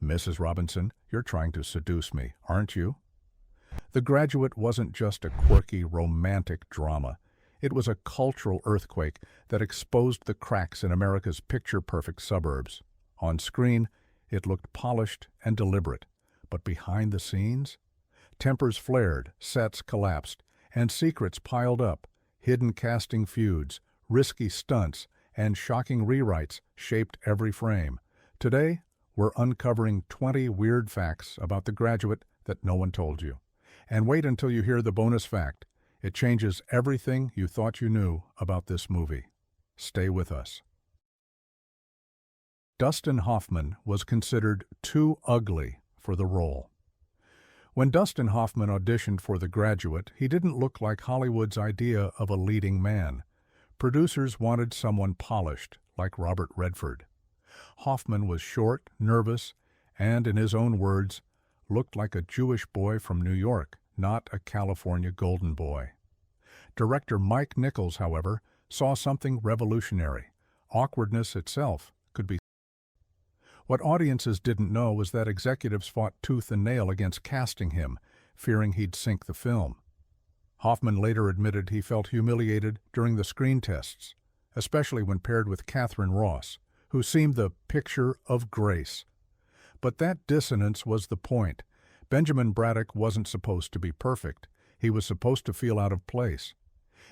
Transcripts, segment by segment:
Mrs. Robinson, you're trying to seduce me, aren't you? The Graduate wasn't just a quirky, romantic drama. It was a cultural earthquake that exposed the cracks in America's picture-perfect suburbs. On screen, it looked polished and deliberate, but behind the scenes? Tempers flared, sets collapsed, and secrets piled up. Hidden casting feuds, risky stunts, and shocking rewrites shaped every frame. Today, we're uncovering 20 weird facts about The Graduate that no one told you. And wait until you hear the bonus fact. It changes everything you thought you knew about this movie. Stay with us. Dustin Hoffman was considered too ugly for the role. When Dustin Hoffman auditioned for The Graduate, he didn't look like Hollywood's idea of a leading man. Producers wanted someone polished, like Robert Redford. Hoffman was short, nervous, and, in his own words, looked like a Jewish boy from New York, not a California golden boy. Director Mike Nichols, however, saw something revolutionary. Awkwardness itself could be. What audiences didn't know was that executives fought tooth and nail against casting him, fearing he'd sink the film. Hoffman later admitted he felt humiliated during the screen tests, especially when paired with Catherine Ross, who seemed the picture of grace. But that dissonance was the point. Benjamin Braddock wasn't supposed to be perfect. He was supposed to feel out of place.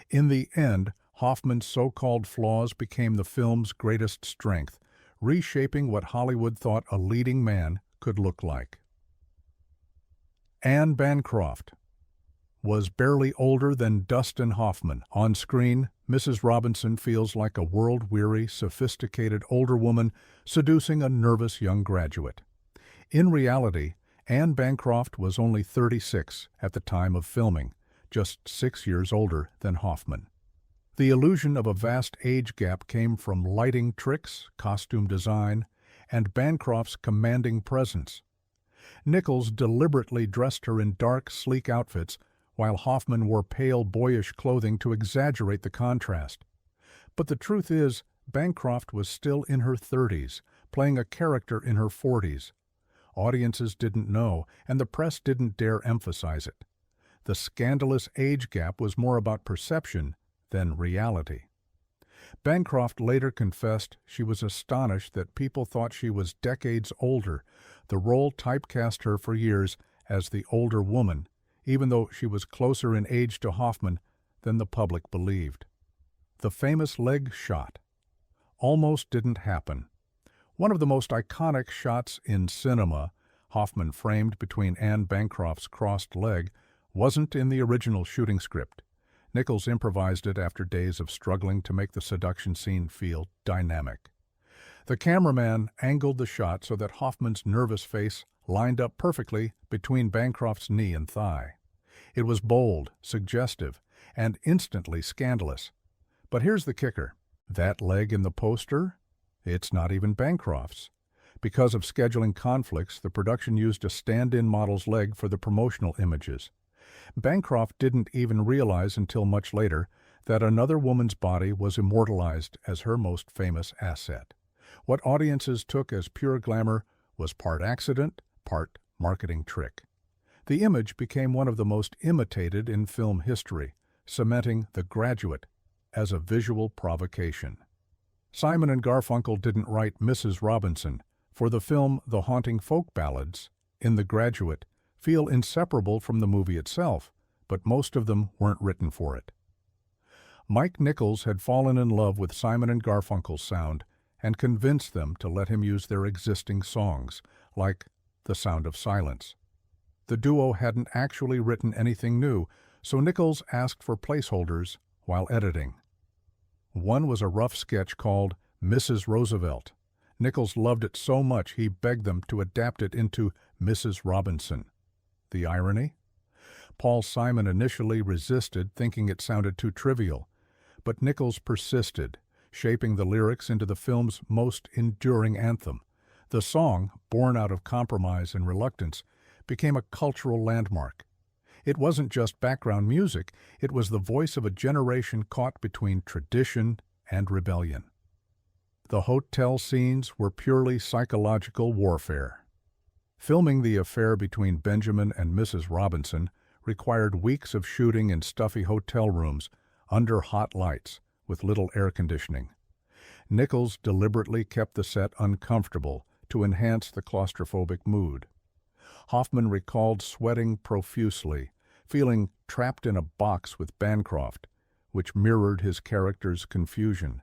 In the end, Hoffman's so-called flaws became the film's greatest strength, reshaping what Hollywood thought a leading man could look like. Anne Bancroft was barely older than Dustin Hoffman. On screen, Mrs. Robinson feels like a world-weary, sophisticated older woman seducing a nervous young graduate. In reality, Anne Bancroft was only 36 at the time of filming, just 6 years older than Hoffman. The illusion of a vast age gap came from lighting tricks, costume design, and Bancroft's commanding presence. Nichols deliberately dressed her in dark, sleek outfits, while Hoffman wore pale, boyish clothing to exaggerate the contrast. But the truth is, Bancroft was still in her 30s, playing a character in her 40s. Audiences didn't know, and the press didn't dare emphasize it. The scandalous age gap was more about perception than reality. Bancroft later confessed she was astonished that people thought she was decades older. The role typecast her for years as the older woman, even though she was closer in age to Hoffman than the public believed. The famous leg shot almost didn't happen. One of the most iconic shots in cinema, Hoffman framed between Anne Bancroft's crossed leg, wasn't in the original shooting script. Nichols improvised it after days of struggling to make the seduction scene feel dynamic. The cameraman angled the shot so that Hoffman's nervous face lined up perfectly between Bancroft's knee and thigh. It was bold, suggestive, and instantly scandalous. But here's the kicker. That leg in the poster? It's not even Bancroft's. Because of scheduling conflicts, the production used a stand-in model's leg for the promotional images. Bancroft didn't even realize until much later that another woman's body was immortalized as her most famous asset. What audiences took as pure glamour was part accident, part marketing trick. The image became one of the most imitated in film history, cementing The Graduate as a visual provocation. Simon and Garfunkel didn't write Mrs. Robinson. For the film, the haunting folk ballads in The Graduate feel inseparable from the movie itself, but most of them weren't written for it. Mike Nichols had fallen in love with Simon and Garfunkel's sound and convinced them to let him use their existing songs, like The Sound of Silence. The duo hadn't actually written anything new, so Nichols asked for placeholders while editing. One was a rough sketch called Mrs. Roosevelt. Nichols loved it so much he begged them to adapt it into Mrs. Robinson. The irony? Paul Simon initially resisted, thinking it sounded too trivial, but Nichols persisted, shaping the lyrics into the film's most enduring anthem. The song, born out of compromise and reluctance, became a cultural landmark. It wasn't just background music, it was the voice of a generation caught between tradition and rebellion. The hotel scenes were purely psychological warfare. Filming the affair between Benjamin and Mrs. Robinson required weeks of shooting in stuffy hotel rooms under hot lights with little air conditioning. Nichols deliberately kept the set uncomfortable to enhance the claustrophobic mood. Hoffman recalled sweating profusely, feeling trapped in a box with Bancroft, which mirrored his character's confusion.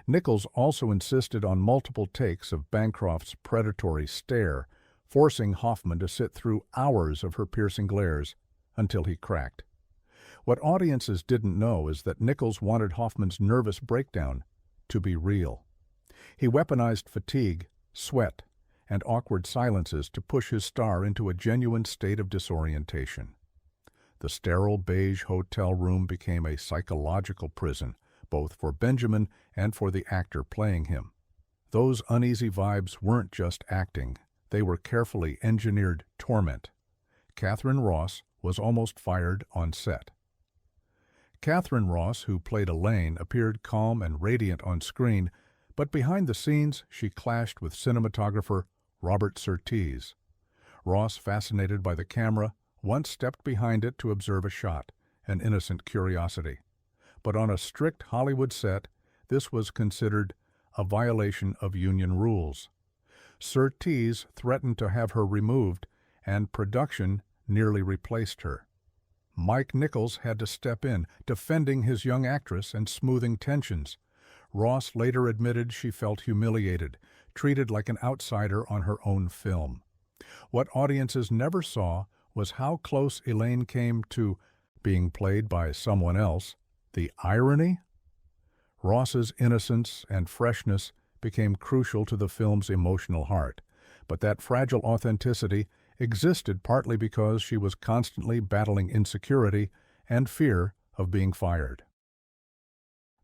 Nichols also insisted on multiple takes of Bancroft's predatory stare, forcing Hoffman to sit through hours of her piercing glares until he cracked. What audiences didn't know is that Nichols wanted Hoffman's nervous breakdown to be real. He weaponized fatigue, sweat, and awkward silences to push his star into a genuine state of disorientation. The sterile beige hotel room became a psychological prison, both for Benjamin and for the actor playing him. Those uneasy vibes weren't just acting, they were carefully engineered torment. Catherine Ross was almost fired on set. Catherine Ross, who played Elaine, appeared calm and radiant on screen, but behind the scenes she clashed with cinematographer Robert Surtees. Ross, fascinated by the camera, once stepped behind it to observe a shot, an innocent curiosity. But on a strict Hollywood set, this was considered a violation of union rules. Surtees threatened to have her removed, and production nearly replaced her. Mike Nichols had to step in, defending his young actress and smoothing tensions. Ross later admitted she felt humiliated, treated like an outsider on her own film. What audiences never saw was how close Elaine came to being played by someone else. The irony? Ross's innocence and freshness became crucial to the film's emotional heart, but that fragile authenticity existed partly because she was constantly battling insecurity and fear of being fired.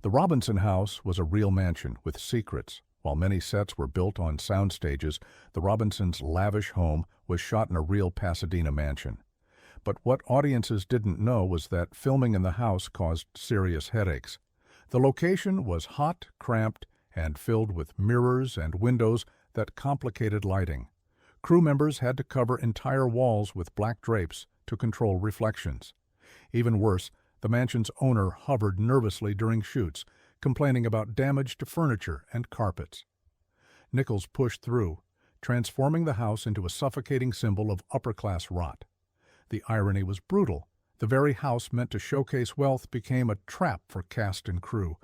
The Robinson house was a real mansion with secrets. While many sets were built on sound stages, the Robinsons' lavish home was shot in a real Pasadena mansion. But what audiences didn't know was that filming in the house caused serious headaches. The location was hot, cramped, and filled with mirrors and windows that complicated lighting. Crew members had to cover entire walls with black drapes to control reflections. Even worse, the mansion's owner hovered nervously during shoots, complaining about damage to furniture and carpets. Nichols pushed through, transforming the house into a suffocating symbol of upper-class rot. The irony was brutal. The very house meant to showcase wealth became a trap for cast and crew.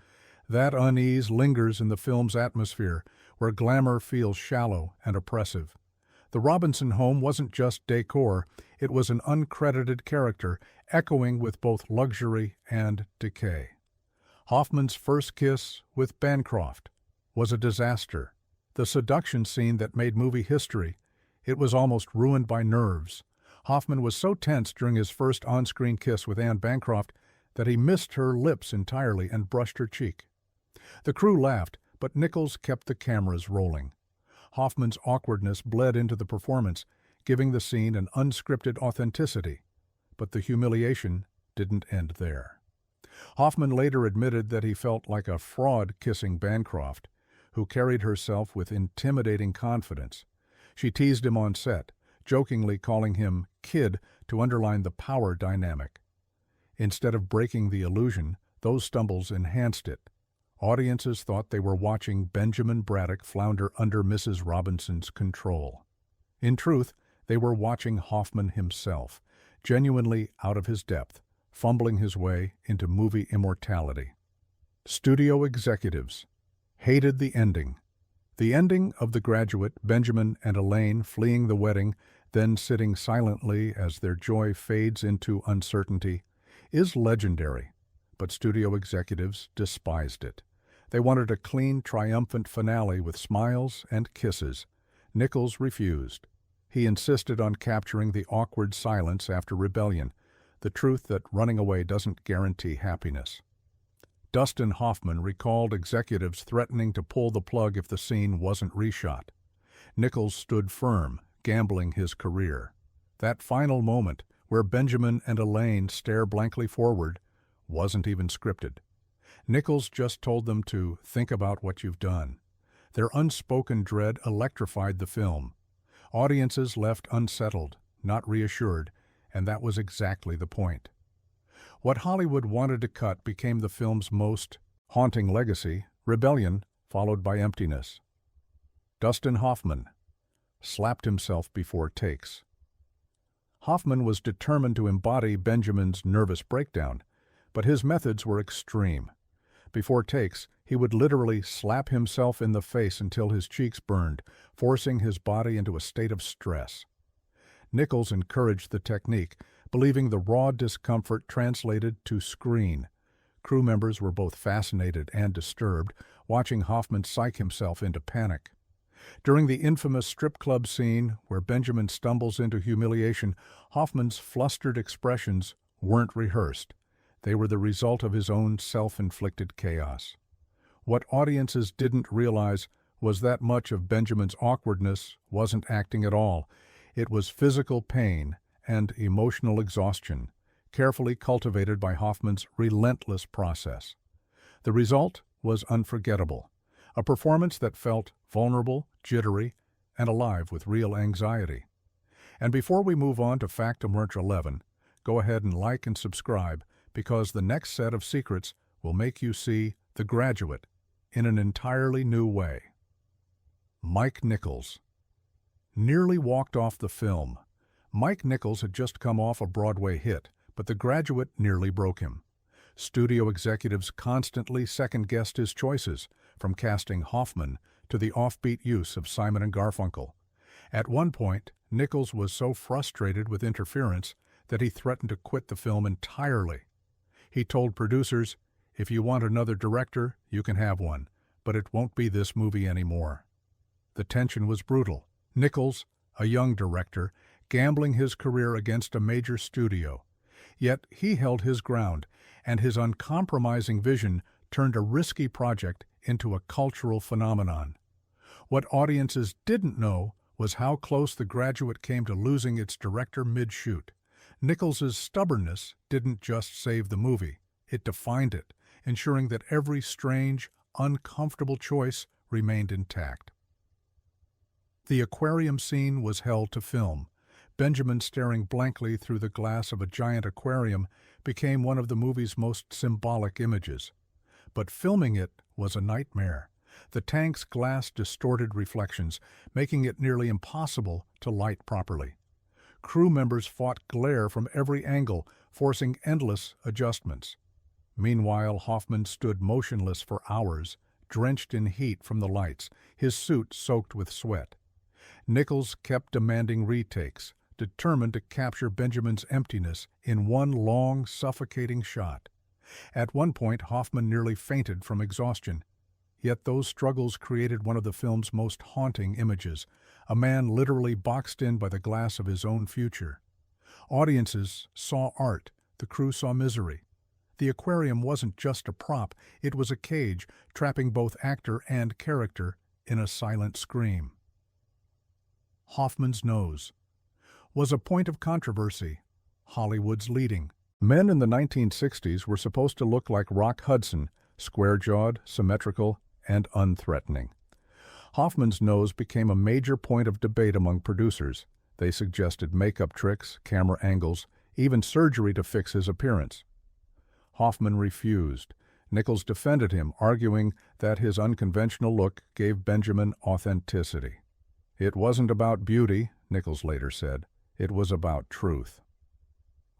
That unease lingers in the film's atmosphere, where glamour feels shallow and oppressive. The Robinson home wasn't just decor, it was an uncredited character, echoing with both luxury and decay. Hoffman's first kiss with Bancroft was a disaster. The seduction scene that made movie history, it was almost ruined by nerves. Hoffman was so tense during his first on-screen kiss with Anne Bancroft that he missed her lips entirely and brushed her cheek. The crew laughed, but Nichols kept the cameras rolling. Hoffman's awkwardness bled into the performance, giving the scene an unscripted authenticity. But the humiliation didn't end there. Hoffman later admitted that he felt like a fraud kissing Bancroft, who carried herself with intimidating confidence. She teased him on set, jokingly calling him "kid" to underline the power dynamic. Instead of breaking the illusion, those stumbles enhanced it. Audiences thought they were watching Benjamin Braddock flounder under Mrs. Robinson's control. In truth, they were watching Hoffman himself, genuinely out of his depth, fumbling his way into movie immortality. Studio executives hated the ending. The ending of The Graduate, Benjamin and Elaine fleeing the wedding, then sitting silently as their joy fades into uncertainty, is legendary, but studio executives despised it. They wanted a clean, triumphant finale with smiles and kisses. Nichols refused. He insisted on capturing the awkward silence after rebellion, the truth that running away doesn't guarantee happiness. Dustin Hoffman recalled executives threatening to pull the plug if the scene wasn't reshot. Nichols stood firm, gambling his career. That final moment, where Benjamin and Elaine stare blankly forward, wasn't even scripted. Nichols just told them to think about what you've done. Their unspoken dread electrified the film. Audiences left unsettled, not reassured, and that was exactly the point. What Hollywood wanted to cut became the film's most haunting legacy: rebellion followed by emptiness. Dustin Hoffman slapped himself before takes. Hoffman was determined to embody Benjamin's nervous breakdown, but his methods were extreme. Before takes, he would literally slap himself in the face until his cheeks burned, forcing his body into a state of stress. Nichols encouraged the technique, believing the raw discomfort translated to screen. Crew members were both fascinated and disturbed, watching Hoffman psych himself into panic. During the infamous strip club scene where Benjamin stumbles into humiliation, Hoffman's flustered expressions weren't rehearsed. They were the result of his own self-inflicted chaos. What audiences didn't realize was that much of Benjamin's awkwardness wasn't acting at all. It was physical pain and emotional exhaustion, carefully cultivated by Hoffman's relentless process. The result was unforgettable, a performance that felt vulnerable, jittery, and alive with real anxiety. And before we move on to Fact Emerge 11, go ahead and like and subscribe, because the next set of secrets will make you see The Graduate in an entirely new way. Mike Nichols nearly walked off the film. Mike Nichols had just come off a Broadway hit, but The Graduate nearly broke him. Studio executives constantly second-guessed his choices, from casting Hoffman to the offbeat use of Simon and Garfunkel. At one point, Nichols was so frustrated with interference that he threatened to quit the film entirely. He told producers, "If you want another director, you can have one, but it won't be this movie anymore." The tension was brutal. Nichols, a young director, gambling his career against a major studio. Yet he held his ground, and his uncompromising vision turned a risky project into a cultural phenomenon. What audiences didn't know was how close The Graduate came to losing its director mid-shoot. Nichols's stubbornness didn't just save the movie, it defined it, ensuring that every strange, uncomfortable choice remained intact. The aquarium scene was held to film. Benjamin staring blankly through the glass of a giant aquarium became one of the movie's most symbolic images. But filming it was a nightmare. The tank's glass distorted reflections, making it nearly impossible to light properly. Crew members fought glare from every angle, forcing endless adjustments. Meanwhile, Hoffman stood motionless for hours, drenched in heat from the lights, his suit soaked with sweat. Nichols kept demanding retakes, determined to capture Benjamin's emptiness in one long, suffocating shot. At one point, Hoffman nearly fainted from exhaustion. Yet those struggles created one of the film's most haunting images, a man literally boxed in by the glass of his own future. Audiences saw art, the crew saw misery. The aquarium wasn't just a prop, it was a cage, trapping both actor and character in a silent scream. Hoffman's nose was a point of controversy, Hollywood's leading. Men in the 1960s were supposed to look like Rock Hudson, square-jawed, symmetrical, and unthreatening. Hoffman's nose became a major point of debate among producers. They suggested makeup tricks, camera angles, even surgery to fix his appearance. Hoffman refused. Nichols defended him, arguing that his unconventional look gave Benjamin authenticity. "It wasn't about beauty," Nichols later said. "It was about truth."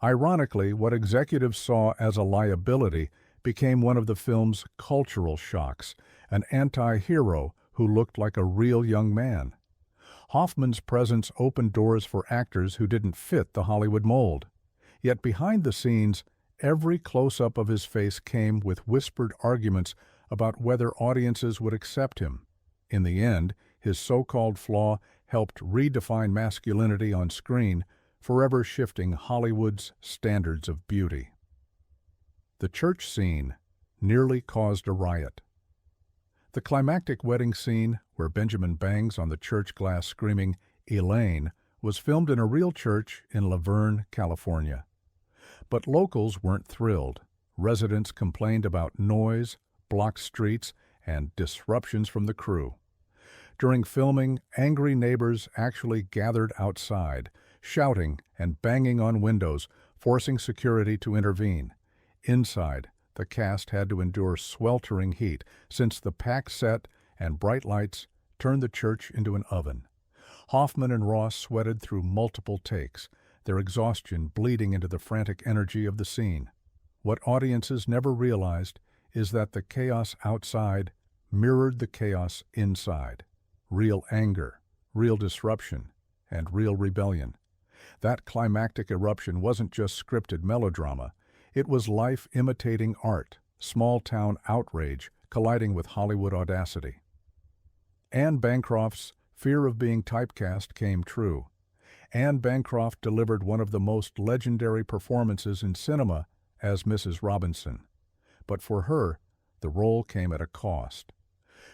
Ironically, what executives saw as a liability became one of the film's cultural shocks, an anti-hero who looked like a real young man. Hoffman's presence opened doors for actors who didn't fit the Hollywood mold. Yet behind the scenes, every close-up of his face came with whispered arguments about whether audiences would accept him. In the end, his so-called flaw helped redefine masculinity on screen, forever shifting Hollywood's standards of beauty. The church scene nearly caused a riot. The climactic wedding scene, where Benjamin bangs on the church glass screaming, "Elaine," was filmed in a real church in Laverne, California. But locals weren't thrilled. Residents complained about noise, blocked streets, and disruptions from the crew. During filming, angry neighbors actually gathered outside, shouting and banging on windows, forcing security to intervene. Inside, the cast had to endure sweltering heat since the packed set and bright lights turned the church into an oven. Hoffman and Ross sweated through multiple takes, their exhaustion bleeding into the frantic energy of the scene. What audiences never realized is that the chaos outside mirrored the chaos inside. Real anger, real disruption, and real rebellion. That climactic eruption wasn't just scripted melodrama. It was life imitating art, small-town outrage colliding with Hollywood audacity. Anne Bancroft's fear of being typecast came true. Anne Bancroft delivered one of the most legendary performances in cinema as Mrs. Robinson. But for her, the role came at a cost.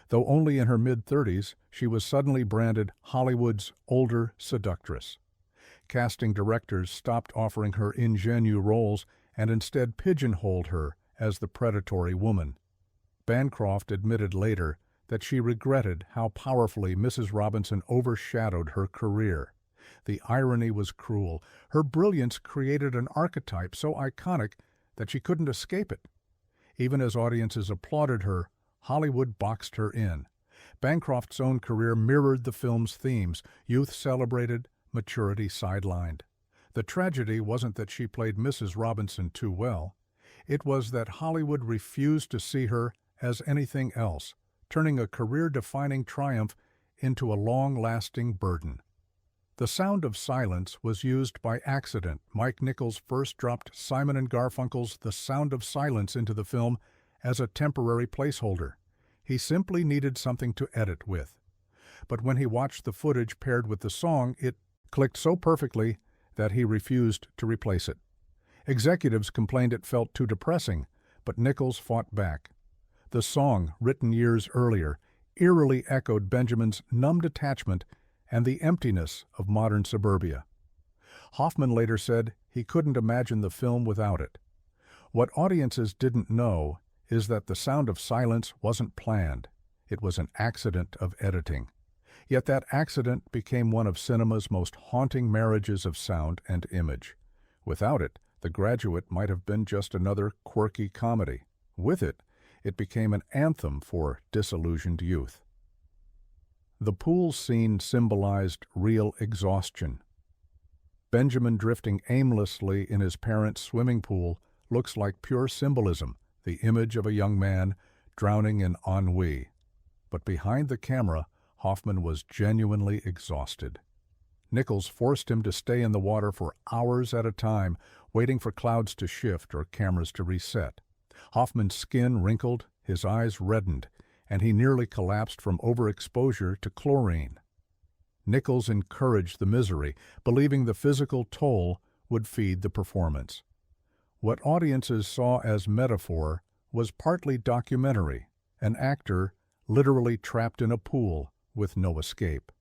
Though only in her mid-30s, she was suddenly branded Hollywood's older seductress. Casting directors stopped offering her ingenue roles and instead pigeonholed her as the predatory woman. Bancroft admitted later that she regretted how powerfully Mrs. Robinson overshadowed her career. The irony was cruel. Her brilliance created an archetype so iconic that she couldn't escape it. Even as audiences applauded her, Hollywood boxed her in. Bancroft's own career mirrored the film's themes: youth celebrated, maturity sidelined. The tragedy wasn't that she played Mrs. Robinson too well. It was that Hollywood refused to see her as anything else, turning a career-defining triumph into a long-lasting burden. The sound of silence was used by accident. Mike Nichols first dropped Simon & Garfunkel's The Sound of Silence into the film as a temporary placeholder. He simply needed something to edit with. But when he watched the footage paired with the song, it clicked so perfectly that he refused to replace it. Executives complained it felt too depressing, but Nichols fought back. The song, written years earlier, eerily echoed Benjamin's numbed attachment and the emptiness of modern suburbia. Hoffman later said he couldn't imagine the film without it. What audiences didn't know is that The Sound of Silence wasn't planned. It was an accident of editing. Yet that accident became one of cinema's most haunting marriages of sound and image. Without it, The Graduate might have been just another quirky comedy. With it, it became an anthem for disillusioned youth. The pool scene symbolized real exhaustion. Benjamin drifting aimlessly in his parents' swimming pool looks like pure symbolism, the image of a young man drowning in ennui. But behind the camera, Hoffman was genuinely exhausted. Nichols forced him to stay in the water for hours at a time, waiting for clouds to shift or cameras to reset. Hoffman's skin wrinkled, his eyes reddened, and he nearly collapsed from overexposure to chlorine. Nichols encouraged the misery, believing the physical toll would feed the performance. What audiences saw as metaphor was partly documentary, an actor literally trapped in a pool with no escape.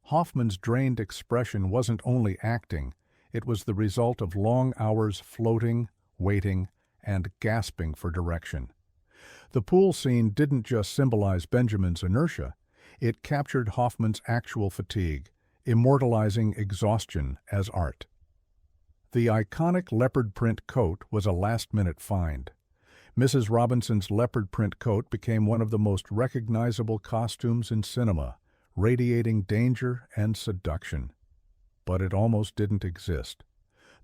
Hoffman's drained expression wasn't only acting, it was the result of long hours floating, waiting, and gasping for direction. The pool scene didn't just symbolize Benjamin's inertia, it captured Hoffman's actual fatigue, immortalizing exhaustion as art. The iconic leopard print coat was a last-minute find. Mrs. Robinson's leopard print coat became one of the most recognizable costumes in cinema, radiating danger and seduction. But it almost didn't exist.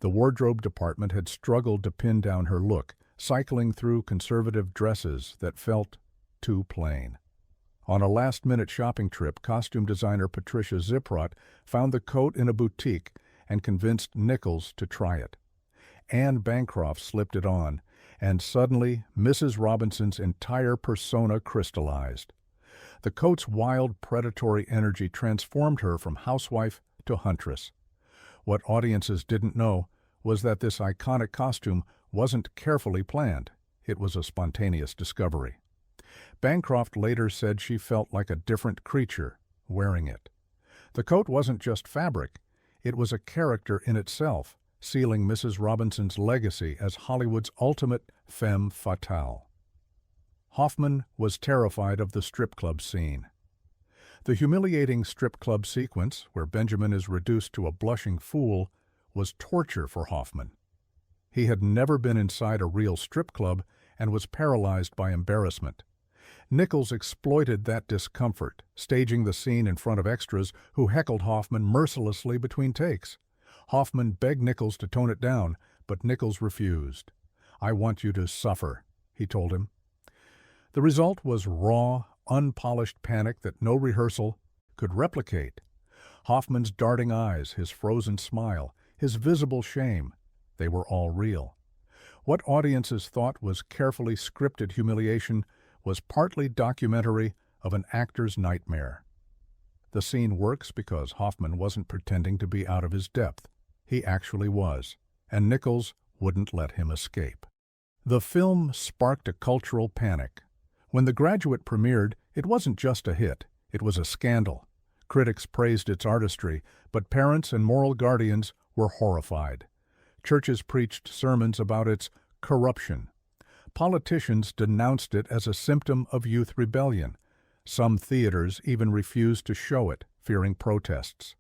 The wardrobe department had struggled to pin down her look, cycling through conservative dresses that felt too plain. On a last-minute shopping trip, costume designer Patricia Ziprot found the coat in a boutique and convinced Nichols to try it. Anne Bancroft slipped it on, and suddenly Mrs. Robinson's entire persona crystallized. The coat's wild, predatory energy transformed her from housewife to huntress. What audiences didn't know was that this iconic costume wasn't carefully planned. It was a spontaneous discovery. Bancroft later said she felt like a different creature wearing it. The coat wasn't just fabric, it was a character in itself, sealing Mrs. Robinson's legacy as Hollywood's ultimate femme fatale. Hoffman was terrified of the strip club scene. The humiliating strip club sequence, where Benjamin is reduced to a blushing fool, was torture for Hoffman. He had never been inside a real strip club and was paralyzed by embarrassment. Nichols exploited that discomfort, staging the scene in front of extras who heckled Hoffman mercilessly between takes. Hoffman begged Nichols to tone it down, but Nichols refused. "I want you to suffer," he told him. The result was raw, unpolished panic that no rehearsal could replicate. Hoffman's darting eyes, his frozen smile, his visible shame, they were all real. What audiences thought was carefully scripted humiliation was partly documentary of an actor's nightmare. The scene works because Hoffman wasn't pretending to be out of his depth. He actually was, and Nichols wouldn't let him escape. The film sparked a cultural panic. When The Graduate premiered, it wasn't just a hit, it was a scandal. Critics praised its artistry, but parents and moral guardians were horrified. Churches preached sermons about its corruption. Politicians denounced it as a symptom of youth rebellion. Some theaters even refused to show it, fearing protests.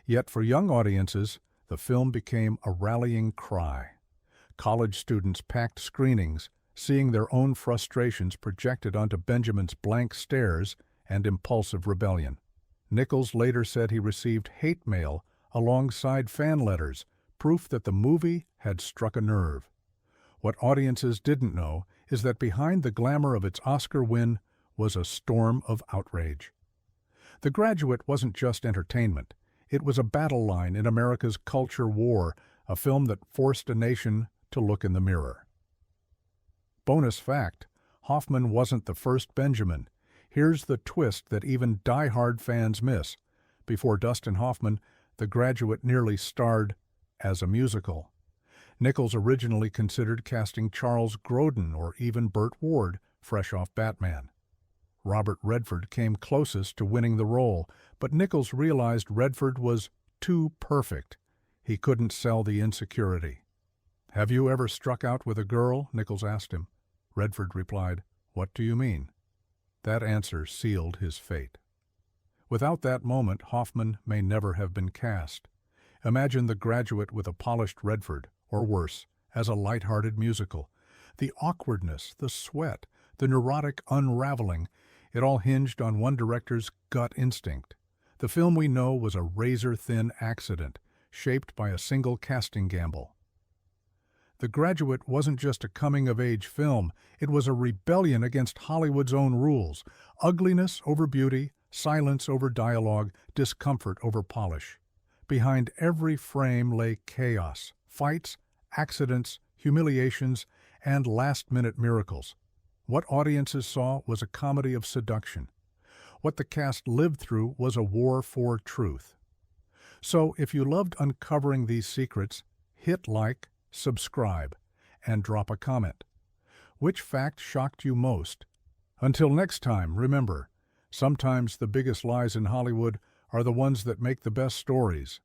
Yet for young audiences, the film became a rallying cry. College students packed screenings, seeing their own frustrations projected onto Benjamin's blank stares and impulsive rebellion. Nichols later said he received hate mail alongside fan letters, proof that the movie had struck a nerve. What audiences didn't know is that behind the glamour of its Oscar win was a storm of outrage. The Graduate wasn't just entertainment. It was a battle line in America's culture war, a film that forced a nation to look in the mirror. Bonus fact, Hoffman wasn't the first Benjamin. Here's the twist that even die-hard fans miss. Before Dustin Hoffman, The Graduate nearly starred as a musical. Nichols originally considered casting Charles Grodin or even Burt Ward, fresh off Batman. Robert Redford came closest to winning the role, but Nichols realized Redford was too perfect. He couldn't sell the insecurity. "Have you ever struck out with a girl?" Nichols asked him. Redford replied, "What do you mean?" That answer sealed his fate. Without that moment, Hoffman may never have been cast. Imagine The Graduate with a polished Redford, or worse, as a light-hearted musical. The awkwardness, the sweat, the neurotic unraveling, it all hinged on one director's gut instinct. The film we know was a razor-thin accident, shaped by a single casting gamble. The Graduate wasn't just a coming-of-age film, it was a rebellion against Hollywood's own rules. Ugliness over beauty, silence over dialogue, discomfort over polish. Behind every frame lay chaos, fights, accidents, humiliations, and last-minute miracles. What audiences saw was a comedy of seduction. What the cast lived through was a war for truth. So, if you loved uncovering these secrets, hit like, subscribe, and drop a comment. Which fact shocked you most? Until next time, remember, sometimes the biggest lies in Hollywood are the ones that make the best stories.